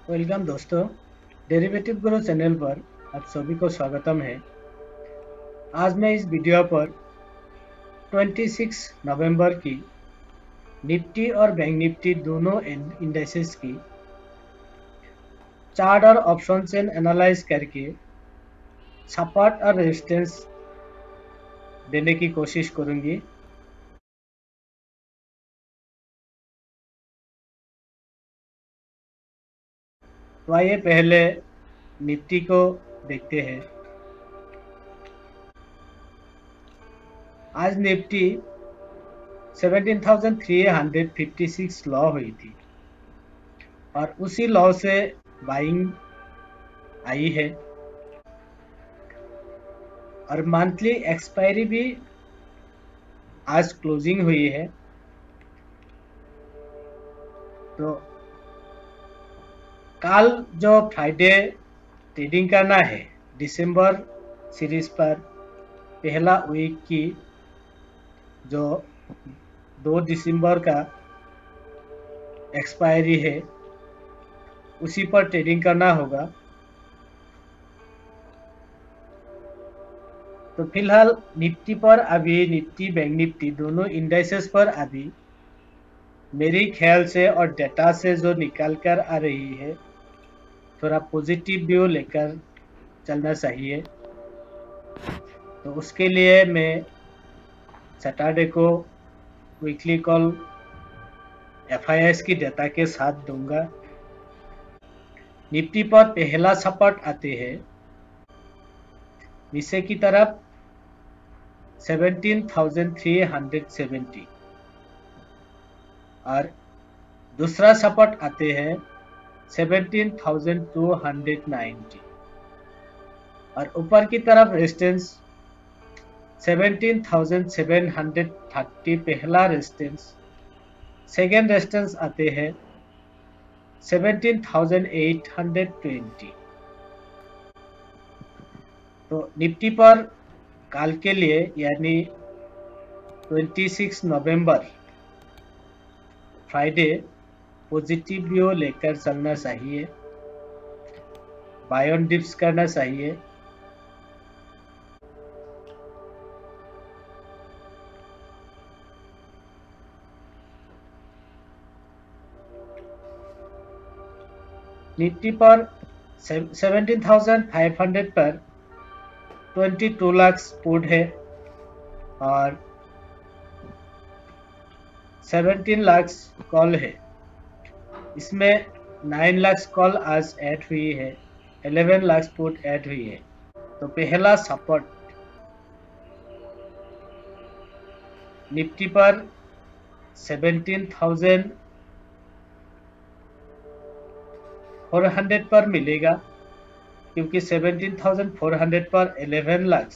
Welcome दोस्तों, derivative गुरु channel पर आप सभी को स्वागतम है। आज मैं इस वीडियो पर 26 नवंबर की निफ्टी और बैंक निफ्टी दोनों इंडेक्सेस की चार्ट और ऑप्शन चेन एनालाइज करके सपोर्ट और रेजिस्टेंस देने की कोशिश करूंगी। तो आइए पहले निफ्टी को देखते हैं। आज निफ्टी 17,356 लॉ हुई थी और उसी लॉ से बाइंग आई है और मंथली एक्सपायरी भी आज क्लोजिंग हुई है। तो कल जो फ्राइडे ट्रेडिंग करना है दिसंबर सीरीज पर पहला वीक की जो 2 दिसंबर का एक्सपायरी है उसी पर ट्रेडिंग करना होगा। तो फिलहाल निफ्टी पर अभी निफ्टी बैंक निफ्टी दोनों इंडेक्सेस पर अभी मेरी ख्याल से और डेटा से जो निकल कर आ रही है थोड़ा पॉजिटिव व्यू लेकर चलना चाहिए। तो उसके लिए मैं सैटरडे को वीकली कॉल FIS की डेटा के साथ दूंगा। निफ्टी पर पहला सपोर्ट आते हैं नीचे की तरफ 17,370 और दूसरा सपोर्ट आते हैं 17,290 और ऊपर की तरफ रेजिस्टेंस 17,730 पहला रेजिस्टेंस। सेकेंड रेजिस्टेंस आते हैं 17,820। तो निफ्टी पर कल के लिए यानी 26 नवंबर फ्राइडे पॉजिटिव व्यू लेकर चलना चाहिए, बाय ऑन डिप्स करना चाहिए। निफ्टी पर 17,500 पर 22 लाख पुट है और 17 लाख कॉल है। इसमें 9 लाख कॉल आज ऐड हुई है, 11 लाख पुट ऐड हुई है। तो पहला सपोर्ट निफ्टी पर 17,400 पर मिलेगा क्योंकि 17,400 पर 11 लाख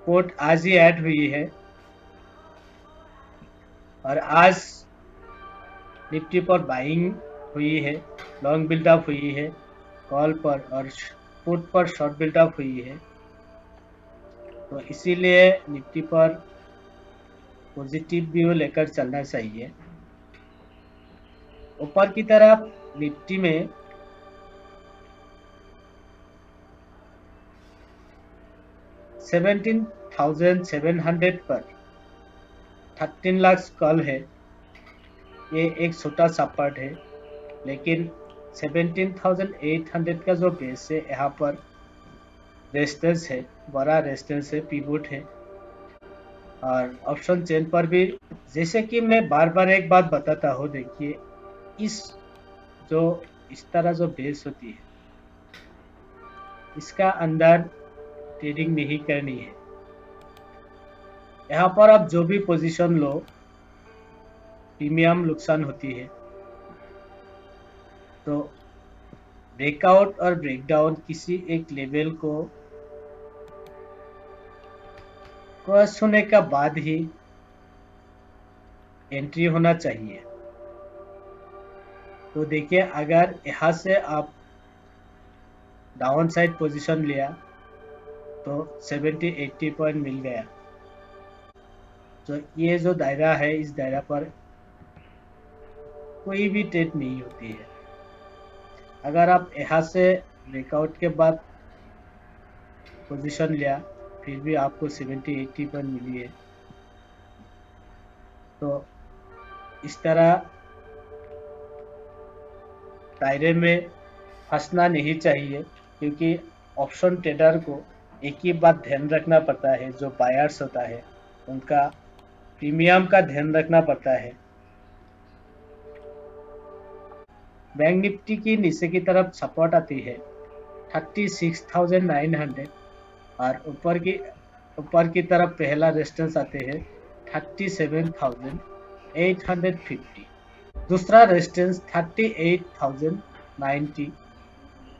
पुट आज ही ऐड हुई है और आज निफ्टी पर बाइंग हुई है, लॉन्ग बिल्डअप हुई है कॉल पर और पुट पर शॉर्ट बिल्डअप हुई है। तो इसीलिए निफ्टी पर पॉजिटिव व्यू लेकर चलना चाहिए। ऊपर की तरफ निफ्टी में 17,700 पर 13 लाख कॉल है। ये एक छोटा सपोर्ट है लेकिन 17,800 का जो बेस है यहाँ पर रेजिस्टेंस है, बड़ा रेजिस्टेंस है, पिवोट है। और ऑप्शन चेन पर भी जैसे कि मैं बार बार एक बात बताता हूँ, देखिए इस तरह जो बेस होती है इसका अंदर ट्रेडिंग नहीं करनी है। यहाँ पर आप जो भी पोजीशन लो प्रीमियम नुकसान होती है। तो ब्रेकआउट और ब्रेकडाउन किसी एक लेवल को क्रॉस होने का बाद ही एंट्री होना चाहिए। तो देखिए अगर यहाँ से आप डाउन साइड पोजीशन लिया तो 70-80 पॉइंट मिल गया। तो ये जो दायरा है इस दायरा पर कोई भी ट्रेड नहीं होती है। अगर आप यहाँ से ब्रेकआउट के बाद पोजीशन लिया फिर भी आपको 70-80 पर मिली है, तो इस तरह दायरे में फंसना नहीं चाहिए, क्योंकि ऑप्शन ट्रेडर को एक ही बात ध्यान रखना पड़ता है, जो बायर्स होता है उनका प्रीमियम का ध्यान रखना पड़ता है। बैंक निफ्टी की नीचे की तरफ सपोर्ट आती है 36,900 और ऊपर की तरफ पहला रेजिस्टेंस आते हैं 37,850, दूसरा रेजिस्टेंस 38,090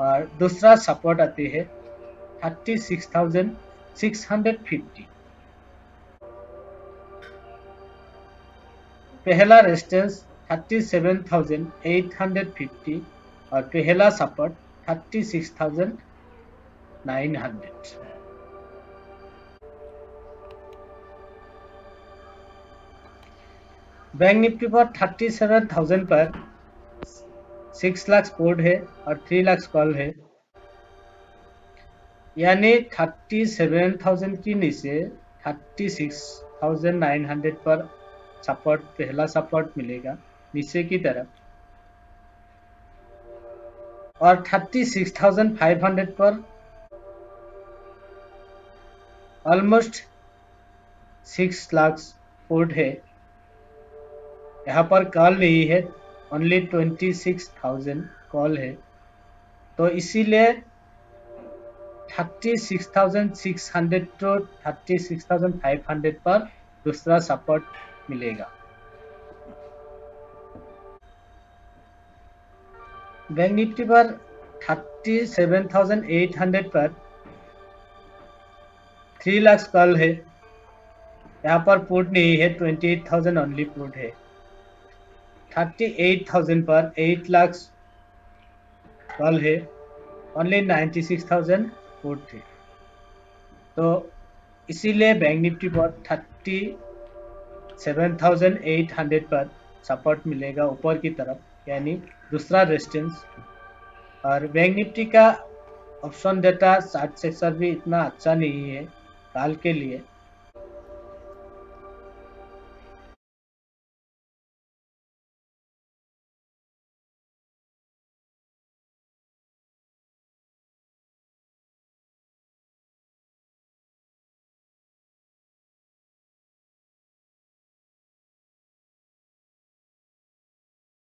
और दूसरा सपोर्ट आते हैं 36,650। पहला रेजिस्टेंस 37,850 और पहला सपोर्ट 36,900। बैंक निफ्टी पर 37,000 पर 6 लाख पुट है और 3 लाख कॉल है, यानी 37,000 की नीचे 36,900 पर सपोर्ट, पहला सपोर्ट मिलेगा नीचे की तरफ, और 36,500 पर ऑलमोस्ट 6 लाख पुट है। यहाँ पर कॉल नहीं है, ओनली 26,000 कॉल है, तो इसीलिए 36,600 to 36,500 पर दूसरा सपोर्ट मिलेगा। बैंक निफ्टी पर 37,800 पर 3 लाख कॉल है, यहाँ पर पुट नहीं है, 28,000 ओनली पुट है। 38,000 पर 8 लाख कॉल है, ओनली 96,000 पुट थे, तो इसीलिए बैंक निफ्टी पर 37,800 पर सपोर्ट मिलेगा ऊपर की तरफ, यानी दूसरा रेजिस्टेंस। और बैंक निफ्टी का ऑप्शन डेटा चार्ट सेक्शन भी इतना अच्छा नहीं है काल के लिए,